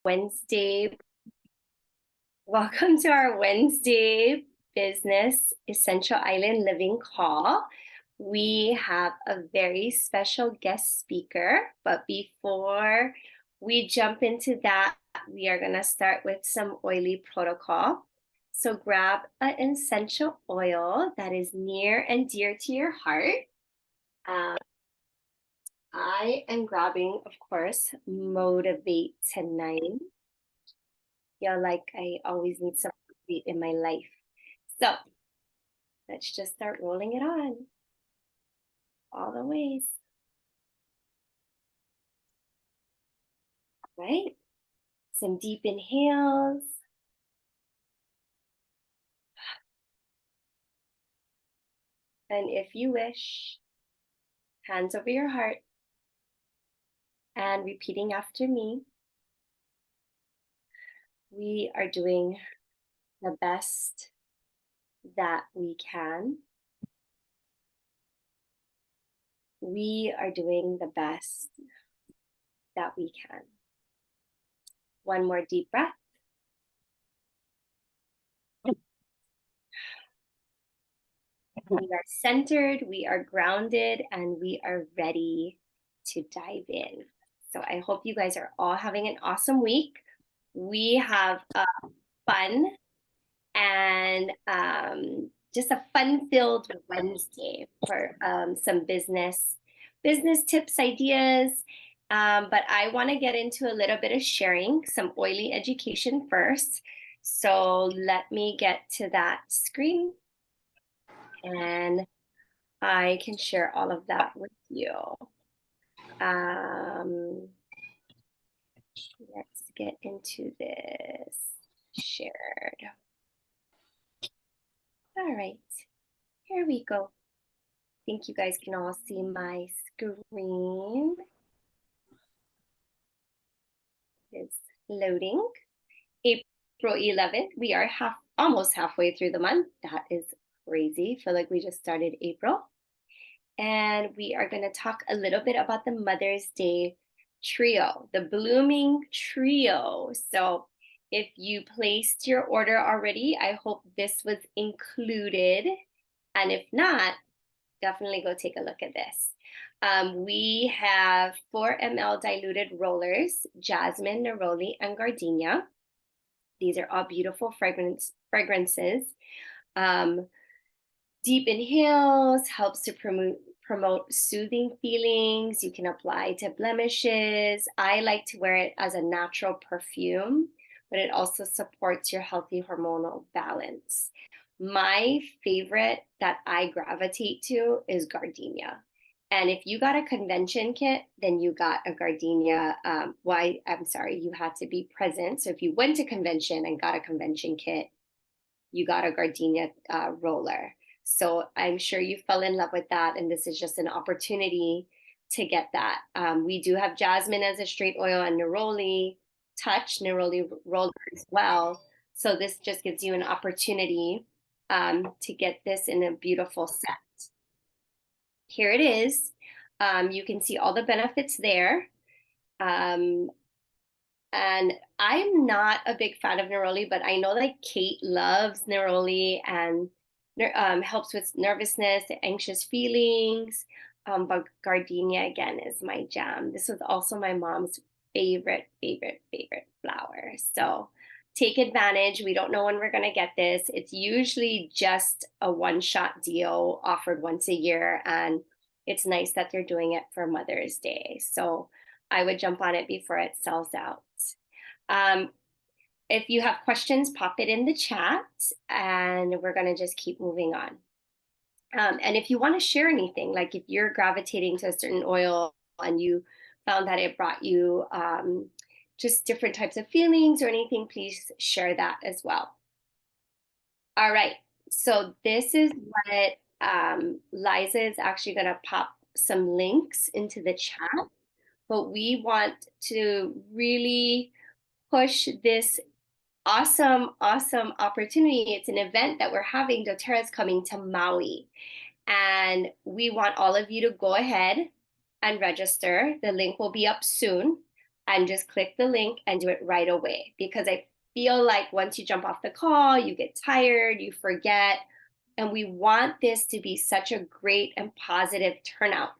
Wednesday. Welcome to our Wednesday Business Essential Island Living Call. We have a very special guest speaker, but before we jump into that, we are going to start with some oily protocol. So grab an essential oil that is near and dear to your heart. I am grabbing, of course, Motivate tonight. Feel like I always need some motivate in my life. So let's just start rolling it on all the ways. Right? Some deep inhales. And if you wish, hands over your heart and repeating after me. We are doing the best that we can. We are doing the best that we can. One more deep breath. We are centered, we are grounded, and we are ready to dive in. So I hope you guys are all having an awesome week. We have fun and just a fun-filled Wednesday for some business tips, ideas. But I want to get into a little bit of sharing some oily education first. So let me get to that screen and I can share all of that with you. Let's get into this shared. All right, here we go. I think you guys can all see my screen. It's loading. April 11th, we are almost halfway through the month. That is crazy. I feel like we just started April. And we are going to talk a little bit about the Mother's Day trio, the blooming trio. So if you placed your order already, I hope this was included. And if not, definitely go take a look at this. We have 4 ml diluted rollers, jasmine, neroli, and gardenia. These are all beautiful fragrances. Deep inhales helps to promote soothing feelings. You can apply to blemishes. I like to wear it as a natural perfume, but it also supports your healthy hormonal balance. My favorite that I gravitate to is gardenia. And if you got a convention kit, then you got a gardenia. You had to be present. So if you went to convention and got a convention kit, you got a gardenia roller. So I'm sure you fell in love with that. And this is just an opportunity to get that. We do have jasmine as a straight oil and neroli roller as well. So this just gives you an opportunity to get this in a beautiful set. Here it is. You can see all the benefits there. And I'm not a big fan of neroli, but I know that Kate loves neroli and helps with nervousness, anxious feelings. But gardenia, again, is my jam. This was also my mom's favorite flower. So take advantage. We don't know when we're going to get this. It's usually just a one-shot deal offered once a year. And it's nice that they're doing it for Mother's Day. So I would jump on it before it sells out. If you have questions, pop it in the chat and we're going to just keep moving on. And if you want to share anything, like if you're gravitating to a certain oil and you found that it brought you just different types of feelings or anything, please share that as well. All right, so this is what Liza is actually going to pop some links into the chat, but we want to really push this awesome opportunity. It's an event that we're having. doTERRA's coming to Maui. And we want all of you to go ahead and register. The link will be up soon. and just click the link and do it right away, because I feel like once you jump off the call, you get tired, you forget, and we want this to be such a great and positive turnout.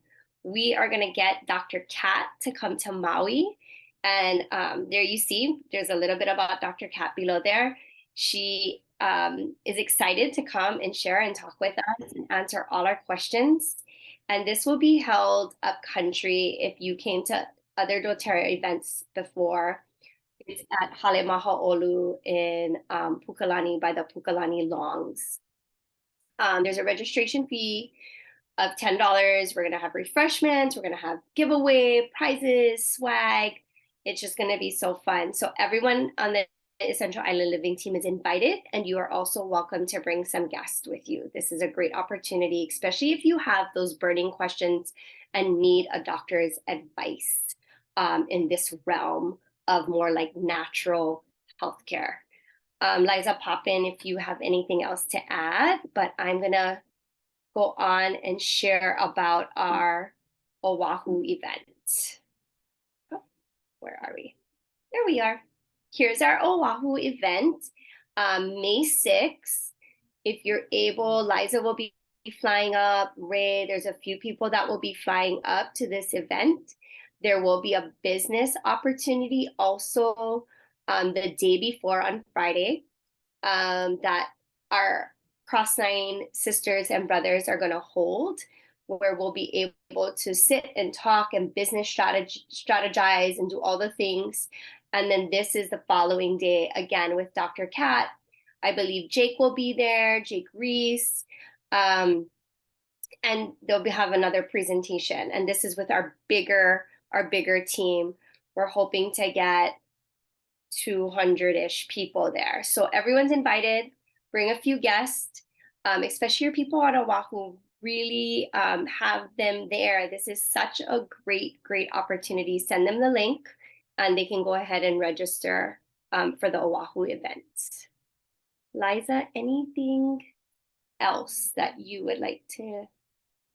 We are going to get Dr. Kat to come to Maui. And there you see, there's a little bit about Dr. Kat below there. She is excited to come and share and talk with us and answer all our questions. And this will be held up country. If you came to other doTERRA events before, it's at Halemahaolu in Pukalani by the Pukalani Longs. There's a registration fee of $10. We're going to have refreshments. We're going to have giveaway, prizes, swag. It's just going to be so fun. So everyone on the Essential Island Living team is invited, and you are also welcome to bring some guests with you. This is a great opportunity, especially if you have those burning questions and need a doctor's advice in this realm of more like natural healthcare. Liza, pop in if you have anything else to add, but I'm going to go on and share about our Oahu event. Oh, where are we? There we are. Here's our Oahu event, May 6th. If you're able, Liza will be flying up. Ray, there's a few people that will be flying up to this event. There will be a business opportunity also the day before on Friday that our Cross Nine sisters and brothers are going to hold, where we'll be able to sit and talk and business strategize and do all the things. And then this is the following day, again, with Dr. Kat. I believe Jake will be there, Jake Reese, and they'll have another presentation. And this is with our bigger team. We're hoping to get 200-ish people there. So everyone's invited. Bring a few guests, especially your people on Oahu. Really have them there. This is such a great opportunity. Send them the link, and they can go ahead and register for the Oahu event. Liza, anything else that you would like to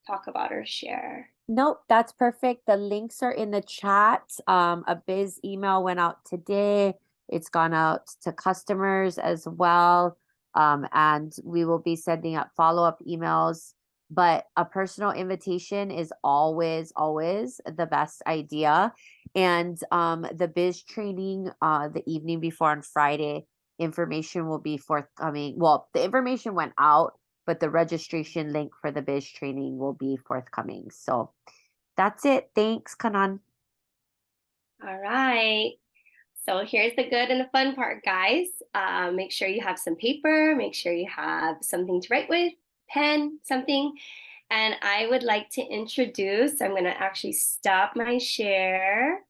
talk about or share? Nope, that's perfect. The links are in the chat. A biz email went out today. It's gone out to customers as well. And we will be sending out follow-up emails. But a personal invitation is always the best idea. And the biz training the evening before on Friday, information will be forthcoming. Well, the information went out, but the registration link for the biz training will be forthcoming. So that's it. Thanks, Kanan. All right. So here's the good and the fun part, guys. Make sure you have some paper. Make sure you have something to write with, pen, something. And I would like to introduce, I'm going to actually stop my share.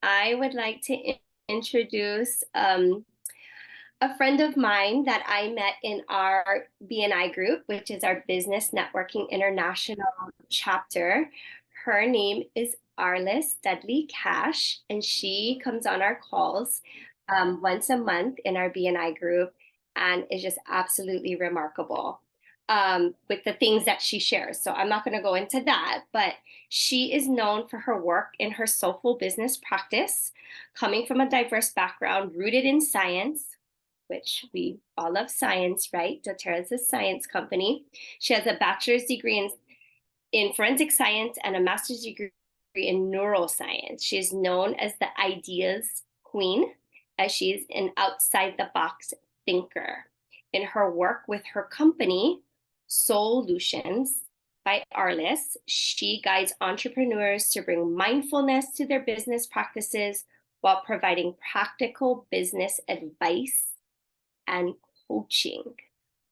I would like to introduce a friend of mine that I met in our BNI group, which is our Business Networking International chapter. Her name is Arliss Dudley-Cash, and she comes on our calls once a month in our BNI group, and is just absolutely remarkable with the things that she shares. So I'm not going to go into that, but she is known for her work in her soulful business practice, coming from a diverse background rooted in science, which we all love science, right? doTERRA is a science company. She has a bachelor's degree in forensic science and a master's degree in neuroscience. She is known as the ideas queen, as she is an outside the box thinker. In her work with her company, Solutions by Arliss, she guides entrepreneurs to bring mindfulness to their business practices while providing practical business advice and coaching.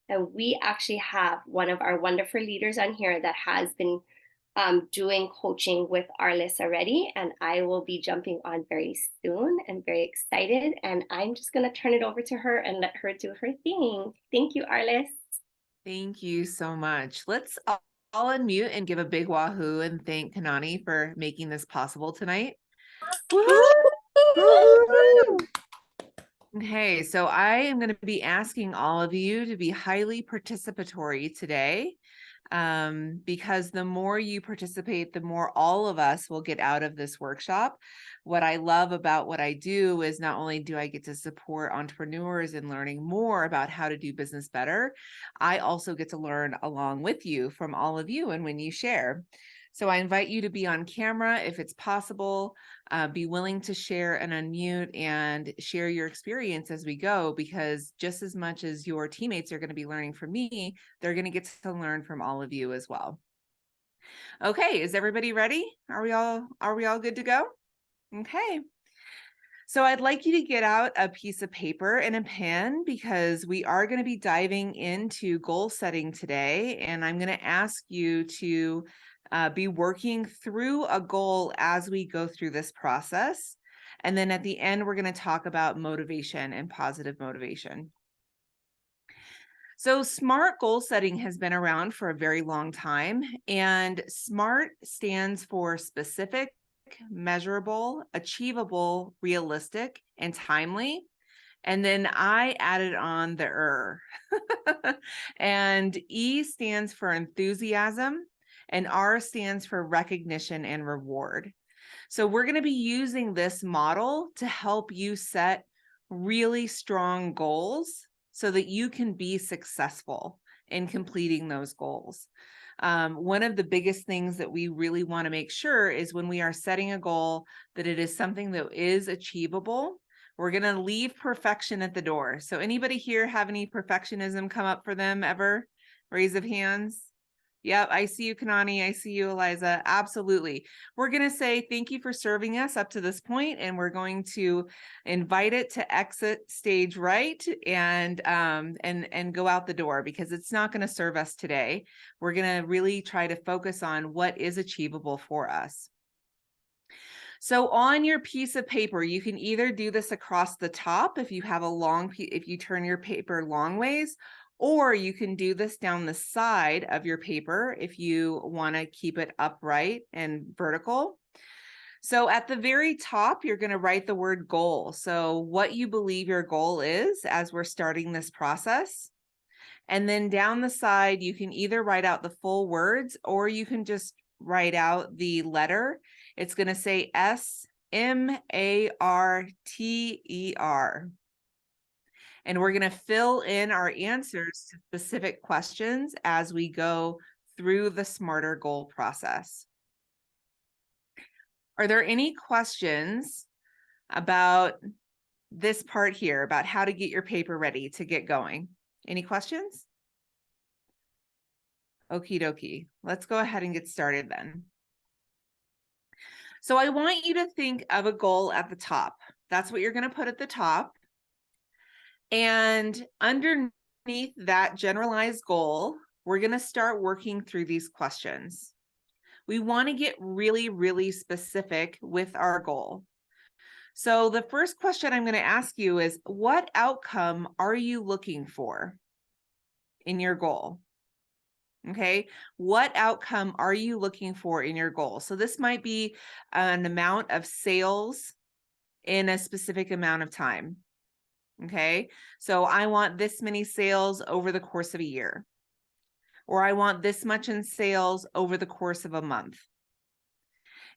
And we actually have one of our wonderful leaders on here that has been doing coaching with Arliss already, and I will be jumping on very soon and very excited. And I'm just going to turn it over to her and let her do her thing. Thank you, Arliss. Thank you so much. Let's all unmute and give a big wahoo and thank Kanani for making this possible tonight. Okay, so I am going to be asking all of you to be highly participatory today. because the more you participate, the more all of us will get out of this workshop. What I love about what I do is not only do I get to support entrepreneurs in learning more about how to do business better, I also get to learn along with you from all of you and when you share. So I invite you to be on camera if it's possible, be willing to share and unmute and share your experience as we go, because just as much as your teammates are going to be learning from me, they're going to get to learn from all of you as well. Okay, is everybody ready? Are we all good to go? Okay. So I'd like you to get out a piece of paper and a pen, because we are going to be diving into goal setting today, and I'm going to ask you to be working through a goal as we go through this process. And then at the end, we're going to talk about motivation and positive motivation. So SMART goal setting has been around for a very long time, and SMART stands for specific, measurable, achievable, realistic, and timely. And then I added on the and E stands for enthusiasm, and R stands for recognition and reward. So we're going to be using this model to help you set really strong goals so that you can be successful in completing those goals. One of the biggest things that we really want to make sure is when we are setting a goal that it is something that is achievable. We're going to leave perfection at the door. So anybody here have any perfectionism come up for them ever? Raise of hands. Yep, I see you, Kanani. I see you, Eliza. Absolutely. We're going to say thank you for serving us up to this point, and we're going to invite it to exit stage right and go out the door, because it's not going to serve us today. We're going to really try to focus on what is achievable for us. So on your piece of paper, you can either do this across the top if you have a long, if you turn your paper long ways, or you can do this down the side of your paper if you want to keep it upright and vertical. So at the very top, you're going to write the word goal. So what you believe your goal is as we're starting this process. And then down the side, you can either write out the full words, or you can just write out the letter. It's going to say SMARTER. And we're going to fill in our answers to specific questions as we go through the SMARTER goal process. Are there any questions about this part here, about how to get your paper ready to get going? Any questions? Okie dokie. Let's go ahead and get started then. So I want you to think of a goal at the top. That's what you're going to put at the top. And underneath that generalized goal, we're going to start working through these questions. We want to get really, really specific with our goal. So the first question I'm going to ask you is, what outcome are you looking for in your goal? Okay, what outcome are you looking for in your goal? So this might be an amount of sales in a specific amount of time. Okay, so I want this many sales over the course of a year, or I want this much in sales over the course of a month.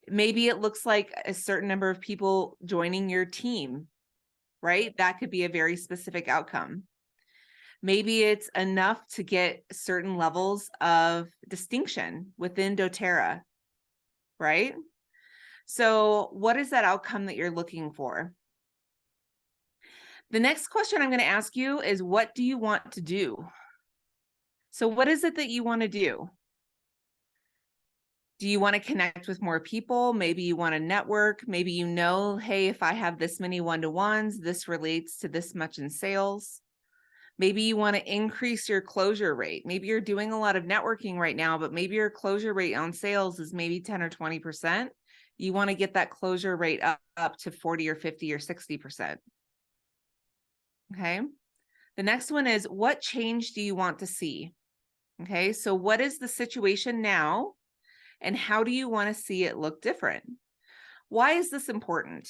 Maybe it looks like a certain number of people joining your team, right? That could be a very specific outcome. Maybe it's enough to get certain levels of distinction within doTERRA, right? So what is that outcome that you're looking for? The next question I'm going to ask you is, what do you want to do? So what is it that you want to do? Do you want to connect with more people? Maybe you want to network. Maybe you know, hey, if I have this many one-to-ones, this relates to this much in sales. Maybe you want to increase your closure rate. Maybe you're doing a lot of networking right now, but maybe your closure rate on sales is maybe 10 or 20%. You want to get that closure rate up to 40 or 50 or 60%. Okay. The next one is, what change do you want to see? Okay. So what is the situation now, and how do you want to see it look different? Why is this important?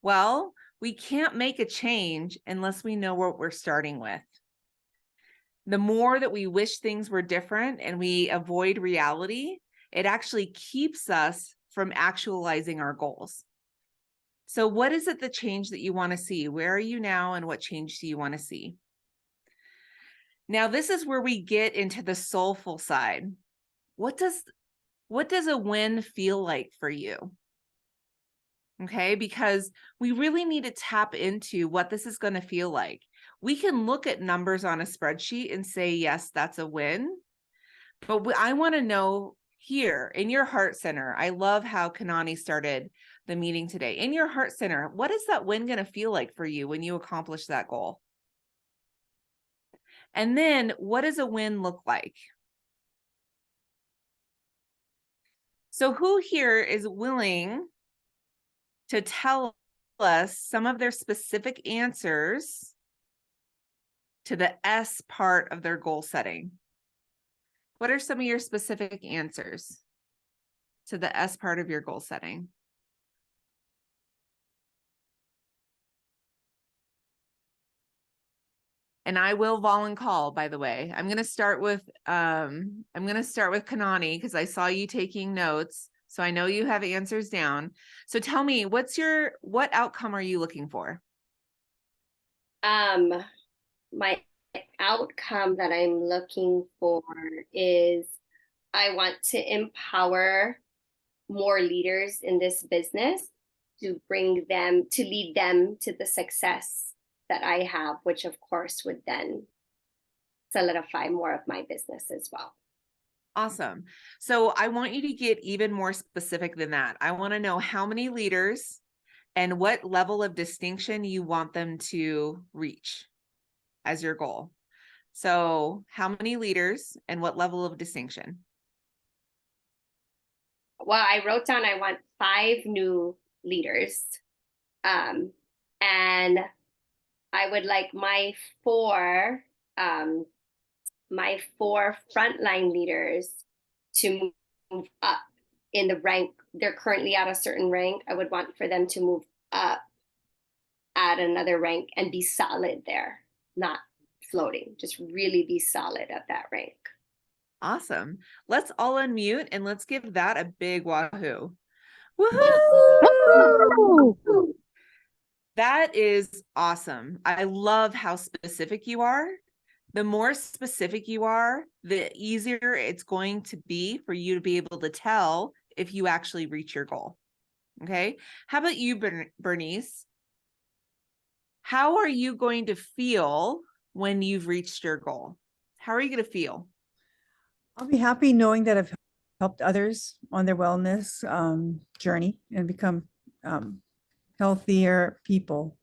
Well, we can't make a change unless we know what we're starting with. The more that we wish things were different and we avoid reality, it actually keeps us from actualizing our goals. So what is it, the change that you want to see? Where are you now, and what change do you want to see? Now, this is where we get into the soulful side. What does a win feel like for you? Okay, because we really need to tap into what this is going to feel like. We can look at numbers on a spreadsheet and say, yes, that's a win. But I want to know here in your heart center. I love how Kanani started the meeting today. In your heart center, what is that win going to feel like for you when you accomplish that goal? And then what does a win look like? So who here is willing to tell us some of their specific answers to the S part of their goal setting? What are some of your specific answers to the S part of your goal setting? And I will volunteer, by the way. I'm going to start with Kanani, because I saw you taking notes. So I know you have answers down. So tell me, what outcome are you looking for? My outcome that I'm looking for is I want to empower more leaders in this business to lead them to the success that I have, which of course would then solidify more of my business as well. Awesome. So I want you to get even more specific than that. I want to know how many leaders and what level of distinction you want them to reach as your goal. So how many leaders and what level of distinction? Well, I wrote down I want 5 new leaders. And I would like my 4 frontline leaders to move up in the rank. They're currently at a certain rank. I would want for them to move up at another rank and be solid there, not floating, just really be solid at that rank. Awesome. Let's all unmute and let's give that a big wahoo. Woohoo! That is awesome. I love how specific you are. The more specific you are, the easier it's going to be for you to be able to tell if you actually reach your goal. Okay. How about you, Bernice? How are you going to feel when you've reached your goal? How are you going to feel? I'll be happy knowing that I've helped others on their wellness journey and become healthier people.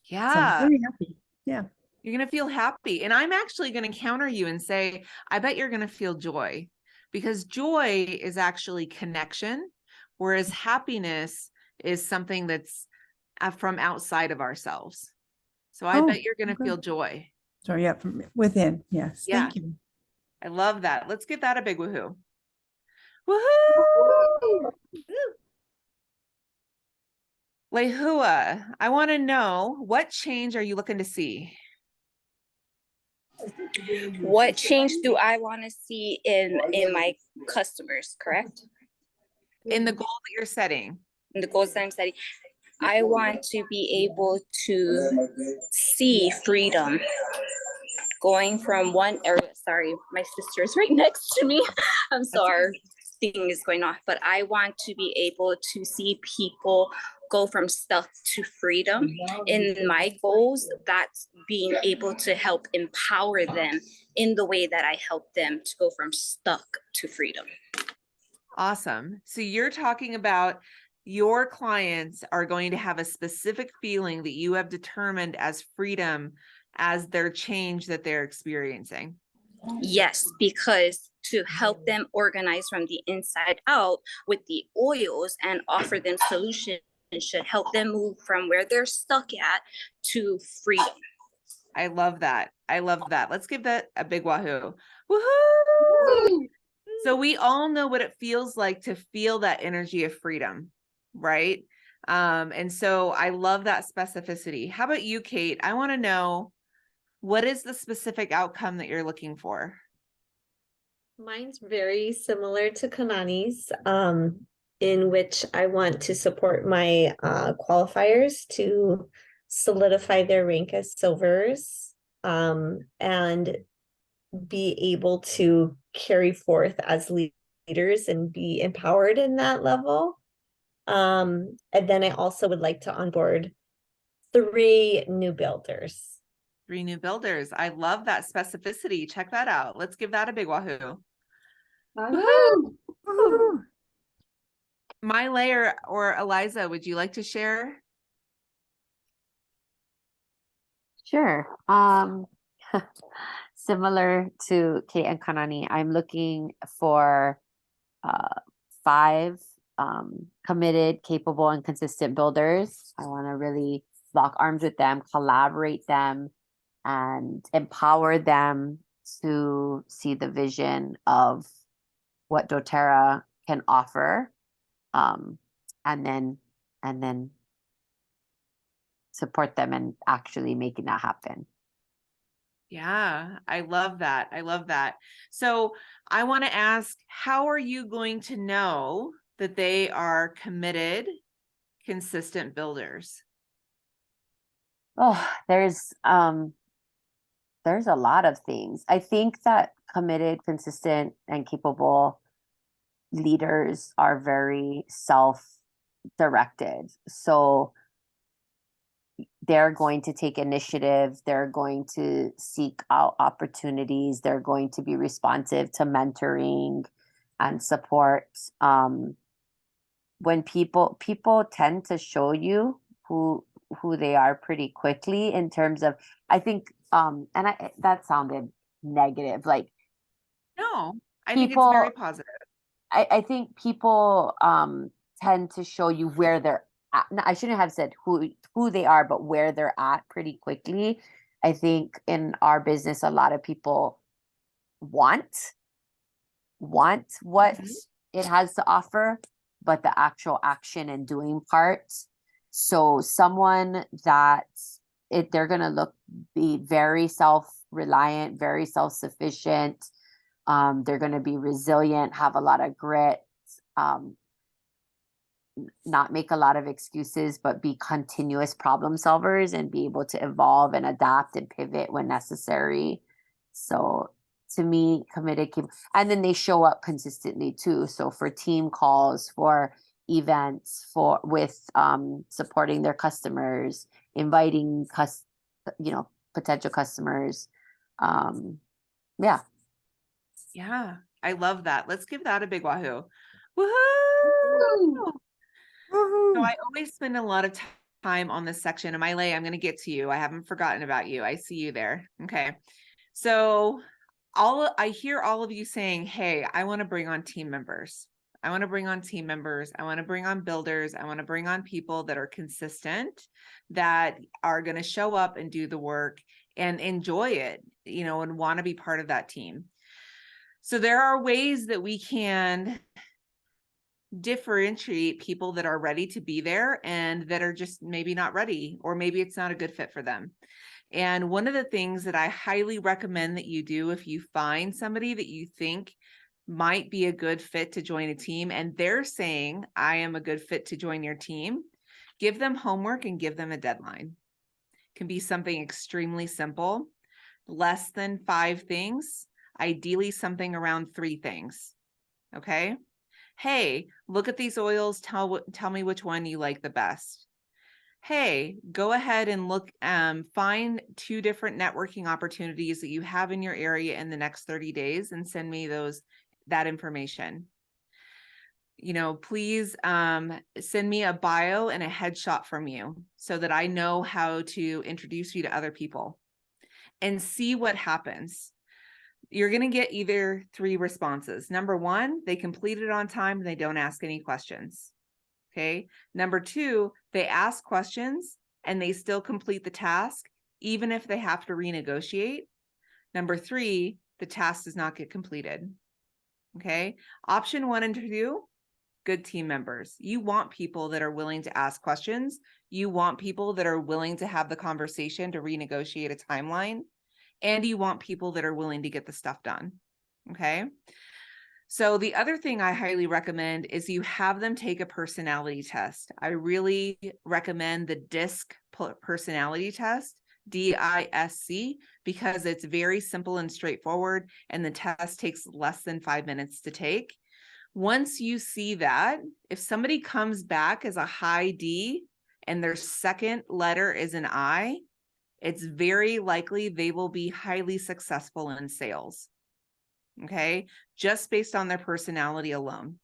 Yeah. So I'm very happy. Yeah. You're going to feel happy. And I'm actually going to counter you and say, I bet you're going to feel joy, because joy is actually connection, whereas happiness is something that's from outside of ourselves. So I bet you're going to feel joy. So yeah, from within. Yes. Yeah. Thank you. I love that. Let's give that a big woohoo. Woohoo! Lehua, I want to know, what change are you looking to see? What change do I want to see in my customers, correct? In the goal that you're setting. In the goals that I'm setting, I want to be able to see freedom going from one area. Sorry, my sister is right next to me. I'm sorry, thing is going off, but I want to be able to see people go from stuck to freedom. In my goals, that's being able to help empower them in the way that I help them to go from stuck to freedom. Awesome. So you're talking about your clients are going to have a specific feeling that you have determined as freedom as their change that they're experiencing. Yes, because to help them organize from the inside out with the oils and offer them solutions should help them move from where they're stuck at to freedom. I love that. I love that. Let's give that a big wahoo. Woohoo! So we all know what it feels like to feel that energy of freedom, right? And so I love that specificity. How about you, Kate? I want to know, What is the specific outcome that you're looking for? Mine's very similar to Kanani's, in which I want to support my qualifiers to solidify their rank as silvers, and be able to carry forth as leaders and be empowered in that level. And then I also would like to onboard 3 new builders. 3 new builders. I love that specificity. Check that out. Let's give that a big wahoo. Woohoo! Woohoo. Miley or Eliza, would you like to share? Sure. Similar to Kate and Kanani, I'm looking for 5 committed, capable, and consistent builders. I want to really lock arms with them, collaborate them, and empower them to see the vision of what doTERRA can offer, and then support them in actually making that happen. Yeah, I love that. I love that. So I want to ask, how are you going to know that they are committed, consistent builders? Oh, there's a lot of things. I think that committed, consistent, and capable leaders are very self-directed. So they're going to take initiative, they're going to seek out opportunities, they're going to be responsive to mentoring and support. When people tend to show you who they are pretty quickly, in terms of, I think, that sounded negative, like, No, I think it's people, very positive. I think people tend to show you where they're at. No, I shouldn't have said who they are, but where they're at pretty quickly. I think in our business, a lot of people want what it has to offer, but the actual action and doing part. So someone that they're gonna be very self-reliant, very self-sufficient. They're gonna be resilient, have a lot of grit, not make a lot of excuses, but be continuous problem solvers and be able to evolve and adapt and pivot when necessary. So to me, committed, and then they show up consistently too. So for team calls, for events, with supporting their customers, inviting potential customers. Yeah. Yeah, I love that. Let's give that a big wahoo. Woohoo! So I always spend a lot of time on this section. And Miley, I'm going to get to you. I haven't forgotten about you. I see you there. Okay. So I hear all of you saying, hey, I want to bring on team members. I want to bring on team members. I want to bring on builders. I want to bring on people that are consistent, that are going to show up and do the work and enjoy it, and want to be part of that team. So there are ways that we can differentiate people that are ready to be there and that are just maybe not ready, or maybe it's not a good fit for them. And one of the things that I highly recommend that you do, if you find somebody that you think might be a good fit to join a team and they're saying, I am a good fit to join your team, give them homework and give them a deadline. It can be something extremely simple, less than 5 things, ideally something around 3 things. Okay. Hey, look at these oils. Tell me which one you like the best. Hey, go ahead and look, find 2 different networking opportunities that you have in your area in the next 30 days and send me that information. Please send me a bio and a headshot from you so that I know how to introduce you to other people, and see what happens. You're going to get either 3 responses. Number 1, they complete it on time and they don't ask any questions. Okay. Number 2, they ask questions and they still complete the task, even if they have to renegotiate. Number 3, the task does not get completed. Okay. Option 1 and 2, good team members. You want people that are willing to ask questions. You want people that are willing to have the conversation to renegotiate a timeline. and you want people that are willing to get the stuff done. Okay. So the other thing I highly recommend is you have them take a personality test. I really recommend the DISC personality test, DISC, because it's very simple and straightforward, and the test takes less than 5 minutes to take. Once you see that, if somebody comes back as a high D and their second letter is an I, it's very likely they will be highly successful in sales. Okay, just based on their personality alone.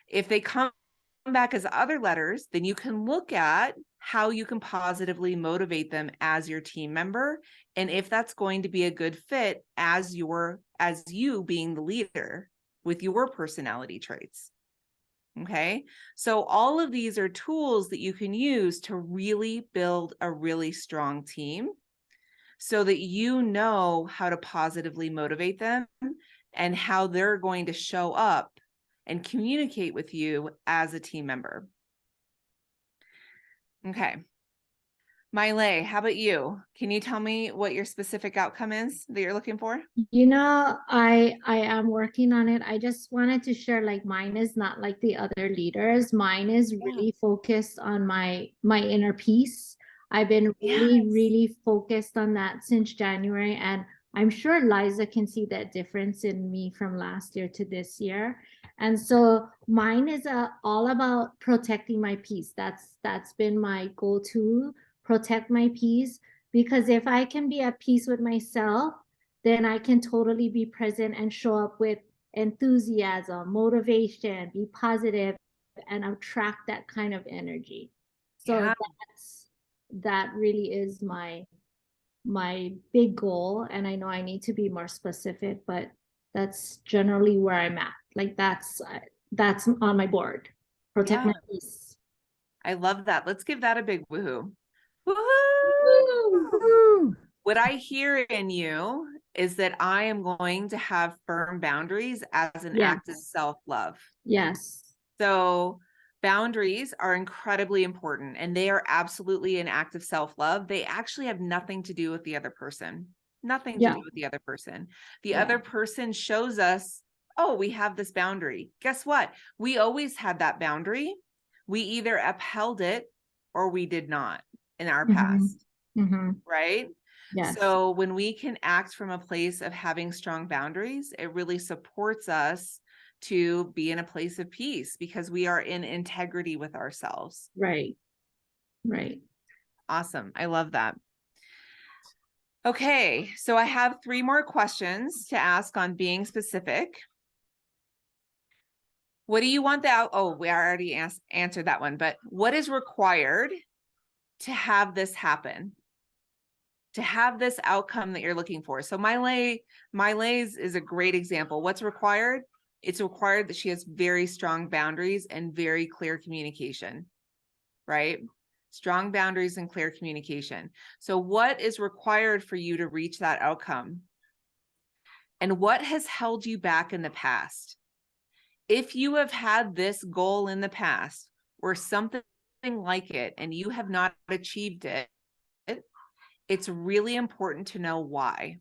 If they come back as other letters, then you can look at how you can positively motivate them as your team member, and if that's going to be a good fit as you being the leader with your personality traits. Okay, so all of these are tools that you can use to really build a really strong team, so that you know how to positively motivate them and how they're going to show up and communicate with you as a team member. Okay. Mylay, how about you? Can you tell me what your specific outcome is that you're looking for? You know, I am working on it. I just wanted to share, like, mine is not like the other leaders. Mine is really focused on my inner peace. I've been really focused on that since January, and I'm sure Liza can see that difference in me from last year to this year. And so mine is all about protecting my peace. That's been my go-to, protect my peace, because if I can be at peace with myself, then I can totally be present and show up with enthusiasm, motivation, be positive, and attract that kind of energy. So that really is my big goal. And I know I need to be more specific, but that's generally where I'm at. Like, that's on my board. Protect my peace. I love that. Let's give that a big woohoo. Woohoo! Woo! What I hear in you is that I am going to have firm boundaries as an act of self-love. Yes. So boundaries are incredibly important, and they are absolutely an act of self-love. They actually have nothing to do with the other person. Nothing to do with the other person. The other person shows us, oh, we have this boundary. Guess what? We always had that boundary. We either upheld it or we did not in our past, right? Yes. So when we can act from a place of having strong boundaries, it really supports us to be in a place of peace because we are in integrity with ourselves. Right. Right. Awesome. I love that. Okay, so I have 3 more questions to ask on being specific. What do you want we already answered that one, but what is required to have this happen? To have this outcome that you're looking for? So Mylay's is a great example. What's required? It's required that she has very strong boundaries and very clear communication, right? Strong boundaries and clear communication. So what is required for you to reach that outcome? And what has held you back in the past? If you have had this goal in the past or something like it and you have not achieved it, it's really important to know why.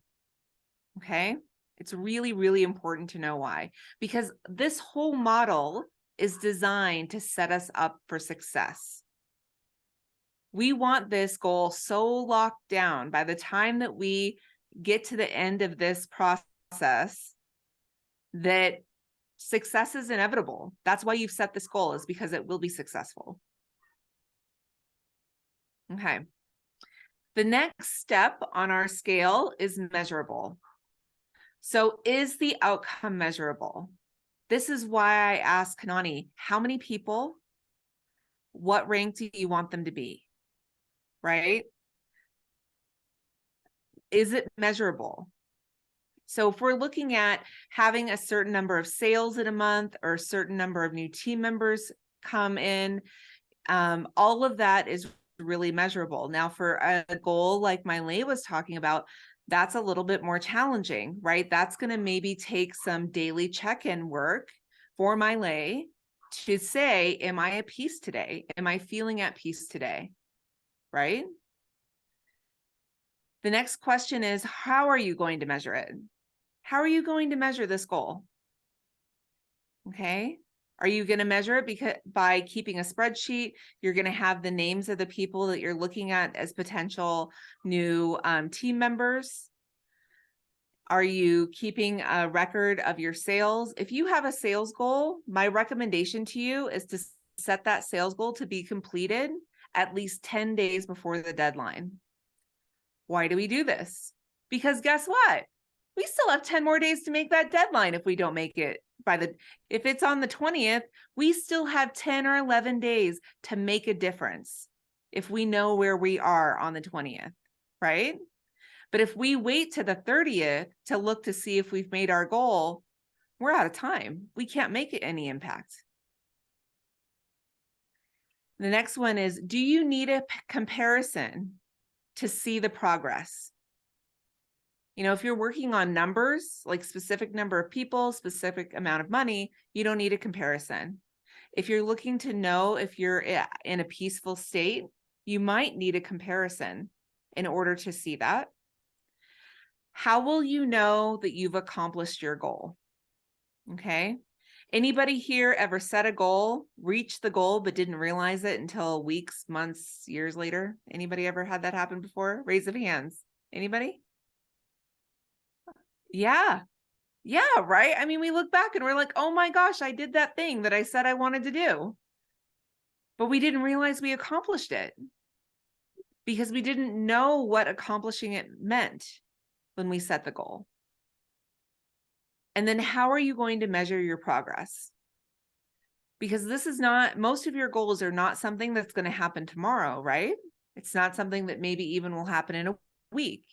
Okay? It's really, really important to know why, because this whole model is designed to set us up for success. We want this goal so locked down by the time that we get to the end of this process that success is inevitable. That's why you've set this goal, is because it will be successful. Okay. The next step on our scale is measurable. So is the outcome measurable? This is why I asked Kanani, how many people, what rank do you want them to be? Right? Is it measurable? So if we're looking at having a certain number of sales in a month or a certain number of new team members come in, all of that is really measurable. Now, for a goal like Mylay was talking about, that's a little bit more challenging, right? That's going to maybe take some daily check-in work for Mylay to say, am I at peace today? Am I feeling at peace today? Right? The next question is, how are you going to measure it? How are you going to measure this goal? Okay. Are you going to measure it by keeping a spreadsheet? You're going to have the names of the people that you're looking at as potential new team members. Are you keeping a record of your sales? If you have a sales goal, my recommendation to you is to set that sales goal to be completed at least 10 days before the deadline. Why do we do this? Because guess what? We still have 10 more days to make that deadline if we don't make it if it's on the 20th, we still have 10 or 11 days to make a difference if we know where we are on the 20th, right? But if we wait to the 30th to look to see if we've made our goal, we're out of time. We can't make any impact. The next one is, do you need a comparison to see the progress? You know, if you're working on numbers, like specific number of people, specific amount of money, you don't need a comparison. If you're looking to know if you're in a peaceful state, you might need a comparison in order to see that. How will you know that you've accomplished your goal? Okay. Anybody here ever set a goal, reached the goal, but didn't realize it until weeks, months, years later? Anybody ever had that happen before? Raise of hands. Anybody? Yeah. Yeah, right. I mean, we look back and we're like, oh my gosh, I did that thing that I said I wanted to do. But we didn't realize we accomplished it because we didn't know what accomplishing it meant when we set the goal. And then how are you going to measure your progress? Because this is not, most of your goals are not something that's going to happen tomorrow, right? It's not something that maybe even will happen in a week.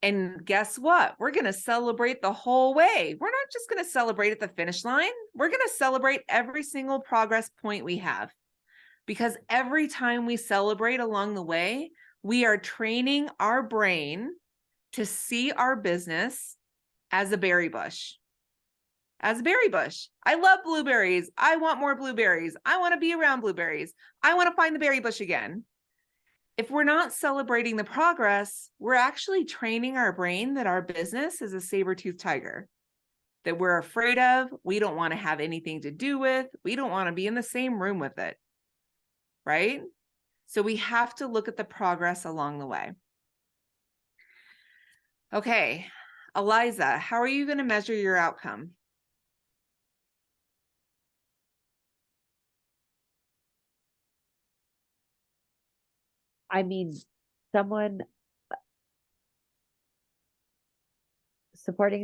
And guess what? We're going to celebrate the whole way. We're not just going to celebrate at the finish line. We're going to celebrate every single progress point we have. Because every time we celebrate along the way, we are training our brain to see our business as a berry bush. As a berry bush. I love blueberries. I want more blueberries. I want to be around blueberries. I want to find the berry bush again. If we're not celebrating the progress, we're actually training our brain that our business is a saber-toothed tiger, that we're afraid of, we don't want to have anything to do with, we don't want to be in the same room with it, right? So we have to look at the progress along the way. Okay, Eliza, how are you going to measure your outcome? I mean, supporting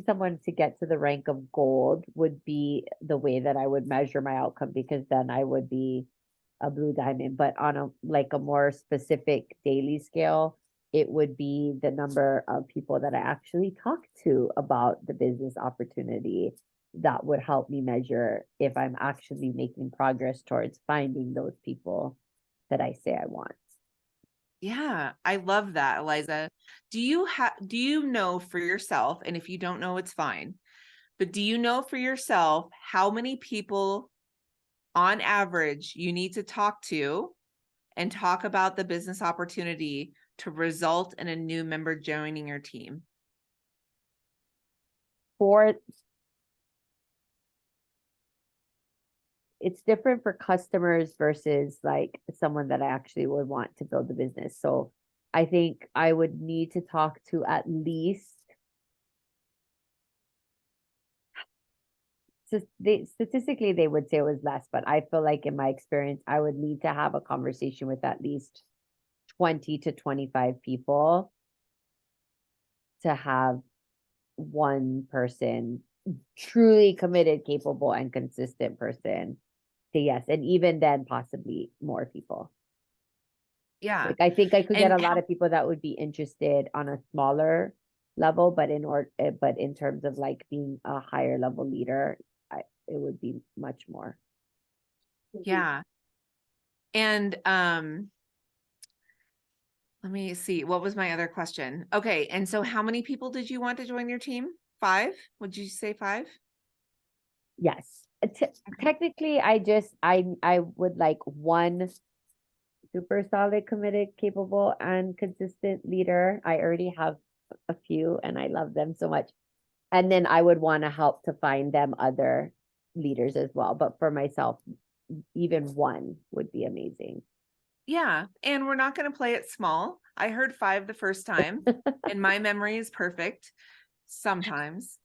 someone to get to the rank of gold would be the way that I would measure my outcome, because then I would be a blue diamond. But on a more specific daily scale, it would be the number of people that I actually talk to about the business opportunity that would help me measure if I'm actually making progress towards finding those people that I say I want. Yeah, I love that, Eliza. Do you know for yourself, and if you don't know, it's fine, but do you know for yourself how many people on average you need to talk to and talk about the business opportunity to result in a new member joining your team? It's different for customers versus like someone that I actually would want to build the business. So I think I would need to talk to at least, statistically they would say it was less, but I feel like in my experience, I would need to have a conversation with at least 20 to 25 people to have one person, truly committed, capable, and consistent person, say yes. And even then, possibly more people. Yeah. Like, I think I could get a lot of people that would be interested on a smaller level, but in terms of like being a higher level leader, it would be much more. Yeah. And let me see, what was my other question? Okay, and so how many people did you want to join your team? 5? Would you say 5? Yes. Technically, I would like 1 super solid, committed, capable, and consistent leader. I already have a few and I love them so much. And then I would want to help to find them other leaders as well. But for myself, even one would be amazing. Yeah. And we're not going to play it small. I heard 5 the first time, and my memory is perfect sometimes.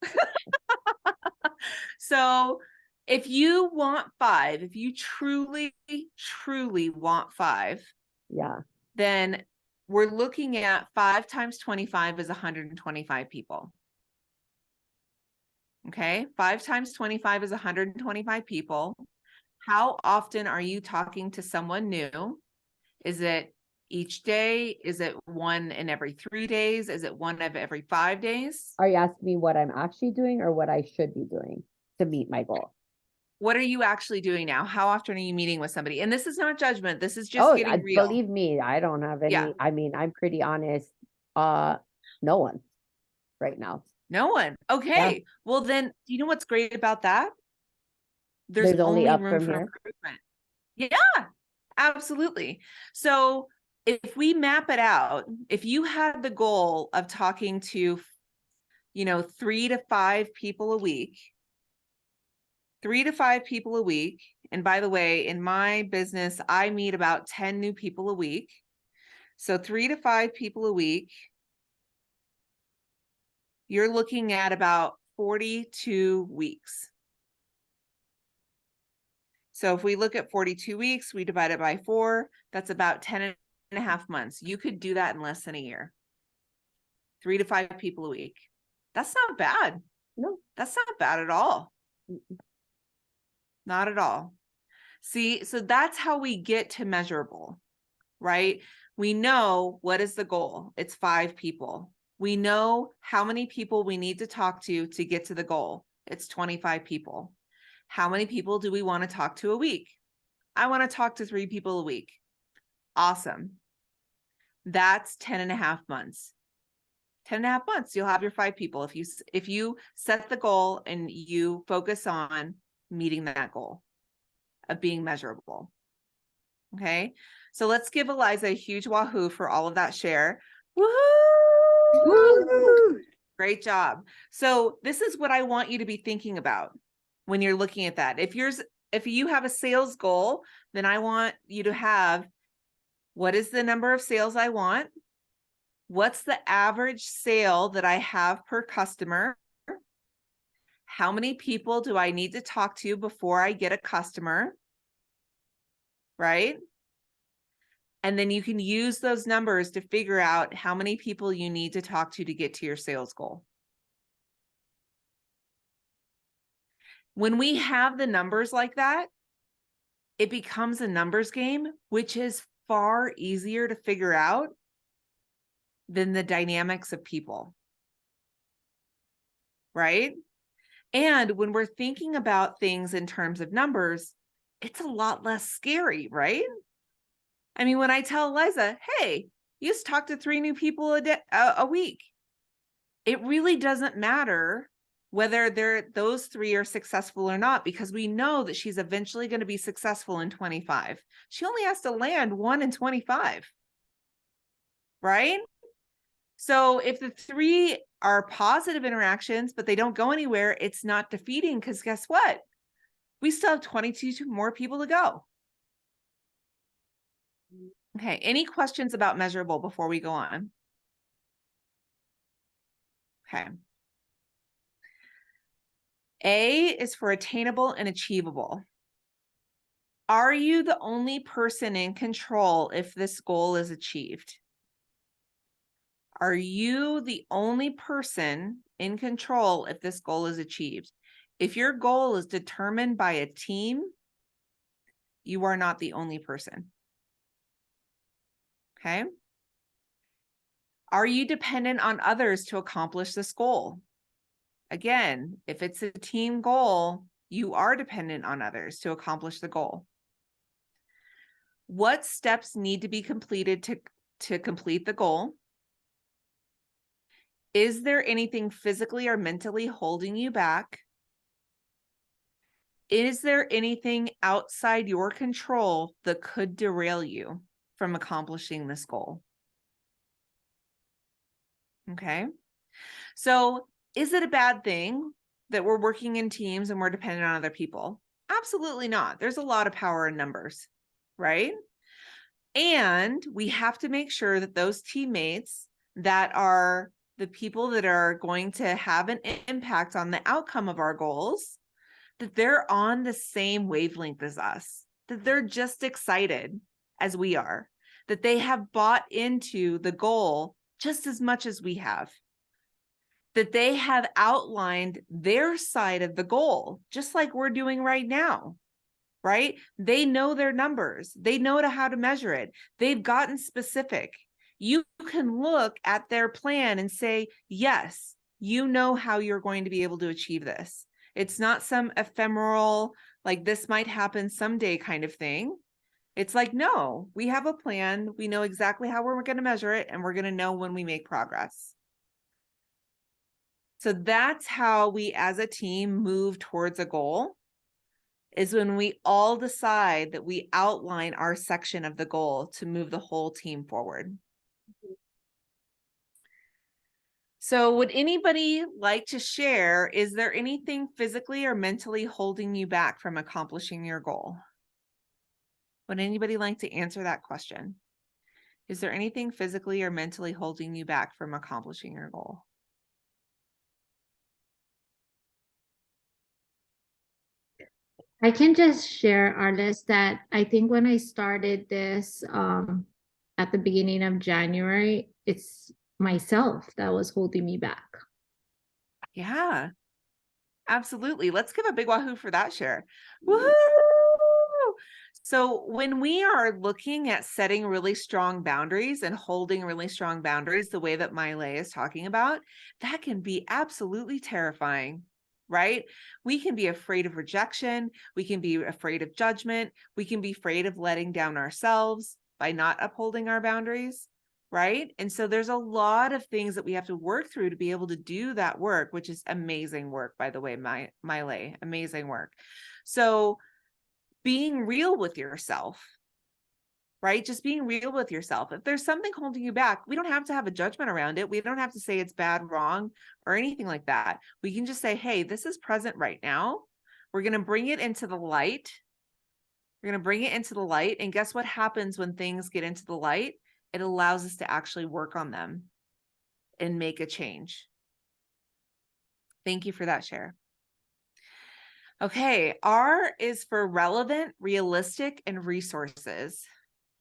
So if you want 5, if you truly, truly want 5, Yeah. then we're looking at 5 times 25 is 125 people. Okay. 5 times 25 is 125 people. How often are you talking to someone new? Is it each day? Is it one in every 3 days? Is it one of every 5 days? Are you asking me what I'm actually doing or what I should be doing to meet my goal? What are you actually doing now? How often are you meeting with somebody? And this is not judgment. This is just getting real. Believe me, I don't have any. Yeah. I mean, I'm pretty honest. No one right now. No one. Okay. Yeah. Well, then, do you know what's great about that? There's only up room from for here. improvement. Yeah, absolutely. So if we map it out, if you had the goal of talking to, 3 to 5 people a week, 3 to 5 people a week. And by the way, in my business, I meet about 10 new people a week. So 3 to 5 people a week, you're looking at about 42 weeks. So if we look at 42 weeks, we divide it by 4, that's about 10 and a half months. You could do that in less than a year. 3 to 5 people a week. That's not bad. No, that's not bad at all. Not at all. See, so that's how we get to measurable, right? We know what is the goal. It's 5 people. We know how many people we need to talk to get to the goal. It's 25 people. How many people do we want to talk to a week? I want to talk to 3 people a week. Awesome. That's 10 and a half months. 10 and a half months, you'll have your 5 people. If you set the goal and you focus on meeting that goal of being measurable. Okay. So let's give Eliza a huge wahoo for all of that share. Woohoo! Woo! Great job. So this is what I want you to be thinking about when you're looking at that. If you have a sales goal, then I want you to have, what is the number of sales I want? What's the average sale that I have per customer? How many people do I need to talk to before I get a customer? Right? And then you can use those numbers to figure out how many people you need to talk to get to your sales goal. When we have the numbers like that, it becomes a numbers game, which is far easier to figure out than the dynamics of people. Right? And when we're thinking about things in terms of numbers, it's a lot less scary, right? I mean, when I tell Eliza, hey, you just talk to 3 new people a week, it really doesn't matter whether those 3 are successful or not, because we know that she's eventually going to be successful in 25. She only has to land 1 in 25, right? So if the 3 are positive interactions, but they don't go anywhere, it's not defeating, because guess what? We still have 22 more people to go. Okay, any questions about measurable before we go on? Okay. A is for attainable and achievable. Are you the only person in control if this goal is achieved? Are you the only person in control if this goal is achieved? If your goal is determined by a team, you are not the only person. Okay. Are you dependent on others to accomplish this goal? Again, if it's a team goal, you are dependent on others to accomplish the goal. What steps need to be completed to complete the goal? Is there anything physically or mentally holding you back? Is there anything outside your control that could derail you from accomplishing this goal? Okay. So is it a bad thing that we're working in teams and we're dependent on other people? Absolutely not. There's a lot of power in numbers, right? And we have to make sure that those teammates that are the people that are going to have an impact on the outcome of our goals, that they're on the same wavelength as us, that they're just excited as we are, that they have bought into the goal just as much as we have, that they have outlined their side of the goal, just like we're doing right now, right? They know their numbers. They know how to measure it. They've gotten specific. You can look at their plan and say, yes, you know how you're going to be able to achieve this. It's not some ephemeral, like this might happen someday kind of thing. It's like, no, we have a plan. We know exactly how we're going to measure it, and we're going to know when we make progress. So that's how we as a team move towards a goal, is when we all decide that we outline our section of the goal to move the whole team forward. So would anybody like to share, is there anything physically or mentally holding you back from accomplishing your goal? Would anybody like to answer that question? Is there anything physically or mentally holding you back from accomplishing your goal? I can just share, Arliss, that I think when I started this at the beginning of January, it's myself that was holding me back. Yeah, absolutely. Let's give a big wahoo for that share. Woohoo! So when we are looking at setting really strong boundaries and holding really strong boundaries, the way that Miley is talking about, that can be absolutely terrifying, right? We can be afraid of rejection. We can be afraid of judgment. We can be afraid of letting down ourselves by not upholding our boundaries, right? And so there's a lot of things that we have to work through to be able to do that work, which is amazing work, by the way, Miley, amazing work. So being real with yourself, right? Just being real with yourself. If there's something holding you back, we don't have to have a judgment around it. We don't have to say it's bad, wrong, or anything like that. We can just say, hey, this is present right now. We're going to bring it into the light. We're going to bring it into the light. And guess what happens when things get into the light? It allows us to actually work on them and make a change. Thank you for that share. Okay, R is for relevant, realistic, and resources.